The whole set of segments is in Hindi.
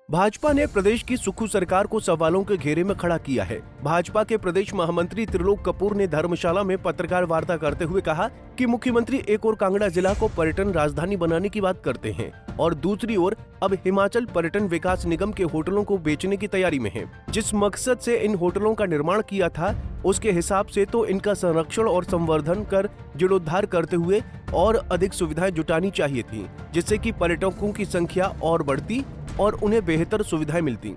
भाजपा ने प्रदेश की सुक्खू सरकार को सवालों के घेरे में खड़ा किया है। भाजपा के प्रदेश महामंत्री त्रिलोक कपूर ने धर्मशाला में पत्रकार वार्ता करते हुए कहा कि मुख्यमंत्री एक ओर कांगड़ा जिला को पर्यटन राजधानी बनाने की बात करते हैं और दूसरी ओर अब हिमाचल पर्यटन विकास निगम के होटलों को बेचने की तैयारी में है। जिस मकसद से इन होटलों का निर्माण किया था उसके हिसाब से तो इनका संरक्षण और संवर्धन कर जीर्णोद्धार करते हुए और अधिक सुविधाएं जुटानी चाहिए थी, जिससे कि पर्यटकों की संख्या और बढ़ती और उन्हें बेहतर सुविधाएं मिलती।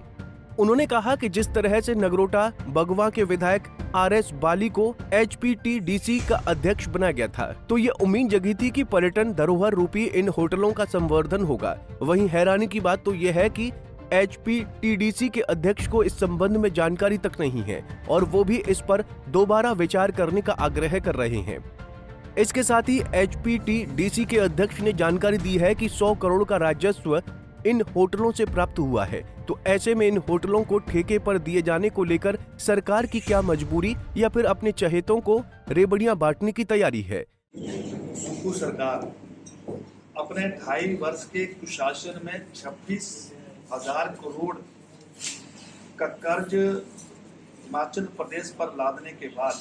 उन्होंने कहा कि जिस तरह से नगरोटा बगवा के विधायक RS बाली को HPTDC का अध्यक्ष बनाया गया था, तो ये उम्मीद जगी थी कि पर्यटन धरोहर रूपी इन होटलों का संवर्धन होगा। वहीं हैरानी की बात तो ये है कि HPTDC के अध्यक्ष को इस संबंध में जानकारी तक नहीं है और वो भी इस पर दोबारा विचार करने का आग्रह कर रहे हैं। इसके साथ ही HPTDC के अध्यक्ष ने जानकारी दी है कि 100 करोड़ का राजस्व इन होटलों से प्राप्त हुआ है, तो ऐसे में इन होटलों को ठेके पर दिए जाने को लेकर सरकार की क्या मजबूरी या फिर अपने चहेतों को रेबड़ियां बांटने की तैयारी है। सुक्खू सरकार अपने 2.5 वर्ष के कुशासन में 26,000 करोड़ का कर्ज हिमाचल प्रदेश पर लादने के बाद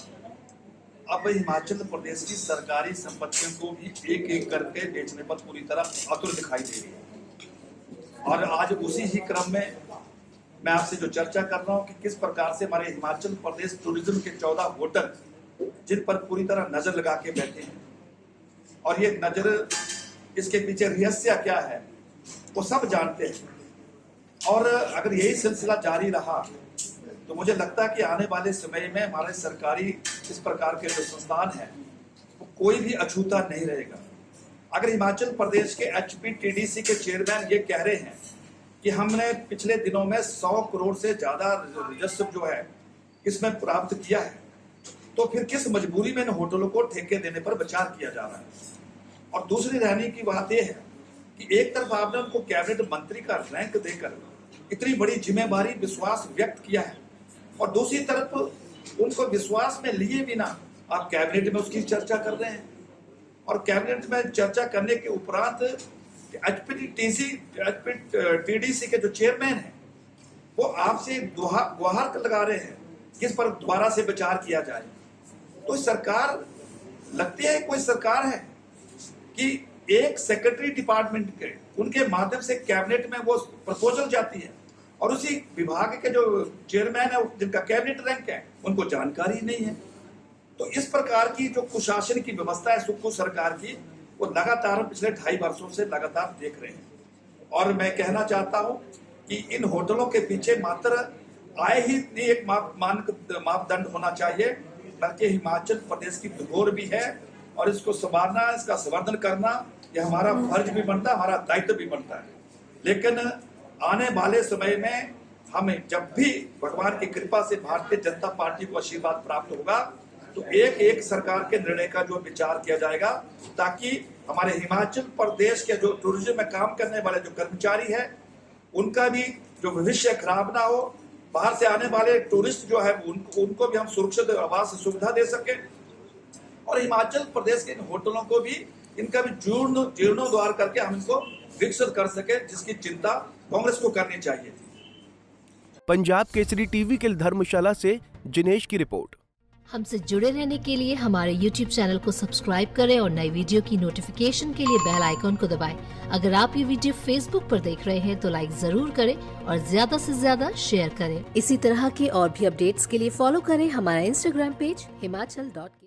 अब हिमाचल प्रदेश की सरकारी संपत्तियों को भी एक एक करके बेचने पर पूरी तरह आतुर दिखाई दे रही है। और आज उसी ही क्रम में मैं आपसे जो चर्चा कर रहा हूं कि किस प्रकार से हमारे हिमाचल प्रदेश टूरिज्म के 14 होटल जिन पर पूरी तरह नजर लगा के बैठे हैं और ये नजर इसके पीछे रहस्य क्या है वो सब जानते हैं। और अगर यही सिलसिला जारी रहा तो मुझे लगता है कि आने वाले समय में हमारे सरकारी इस प्रकार के जो संस्थान है वो कोई भी अछूता नहीं रहेगा। अगर हिमाचल प्रदेश के HPTDC के चेयरमैन ये कह रहे हैं कि हमने पिछले दिनों में 100 करोड़ से ज्यादा राजस्व जो है इसमें प्राप्त किया है, तो फिर किस मजबूरी में इन होटलों को ठेके देने पर विचार किया जा रहा है। और दूसरी रहने की बात यह है कि एक तरफ आपने उनको कैबिनेट मंत्री का रैंक देकर इतनी बड़ी जिम्मेवारी विश्वास व्यक्त किया है और दूसरी तरफ उनको विश्वास में लिए बिना आप कैबिनेट में उसकी चर्चा कर रहे हैं और कैबिनेट में चर्चा करने के उपरांत HPTDC के जो चेयरमैन हैं वो आपसे गुहार लगा रहे हैं कि इस पर दोबारा से विचार किया जाए। तो सरकार लगती है कोई सरकार है कि एक सेक्रेटरी डिपार्टमेंट के उनके माध्यम से कैबिनेट में वो प्रपोजल जाती है और उसी विभाग के जो चेयरमैन है जिनका कैबिनेट रैंक है उनको जानकारी नहीं है। तो इस प्रकार की जो कुशासन की व्यवस्था है सुक्खू सरकार की वो लगातार पिछले 2.5 वर्षों से लगातार देख रहे हैं। और मैं कहना चाहता हूं कि इन होटलों के पीछे मात्र आय ही नहीं एक मापदंड होना चाहिए, बल्कि हिमाचल प्रदेश की धरोहर भी है और इसको संवारना, इसका संवर्धन करना यह हमारा फर्ज भी बनता है, हमारा दायित्व भी बनता है। लेकिन आने वाले समय में हमें जब भी भगवान की कृपा से भारतीय जनता पार्टी को आशीर्वाद प्राप्त होगा तो एक एक सरकार के निर्णय का जो विचार किया जाएगा ताकि हमारे हिमाचल प्रदेश के जो टूरिज्म में काम करने वाले जो कर्मचारी है उनका भी जो भविष्य खराब ना हो, बाहर से आने वाले टूरिस्ट जो है उनको भी हम सुरक्षित आवास सुविधा दे सके और हिमाचल प्रदेश के इन होटलों को भी इनका भी जीर्णोद्धार करके हम इनको विकसित कर सके, जिसकी चिंता कांग्रेस को करनी चाहिए थी। पंजाब केसरी टीवी के धर्मशाला से जिनेश की रिपोर्ट। हमसे जुड़े रहने के लिए हमारे YouTube चैनल को सब्सक्राइब करें और नई वीडियो की नोटिफिकेशन के लिए बेल आइकॉन को दबाएं। अगर आप ये वीडियो Facebook पर देख रहे हैं तो लाइक जरूर करें और ज्यादा से ज्यादा शेयर करें। इसी तरह के और भी अपडेट्स के लिए फॉलो करें हमारा Instagram पेज himachal.ke।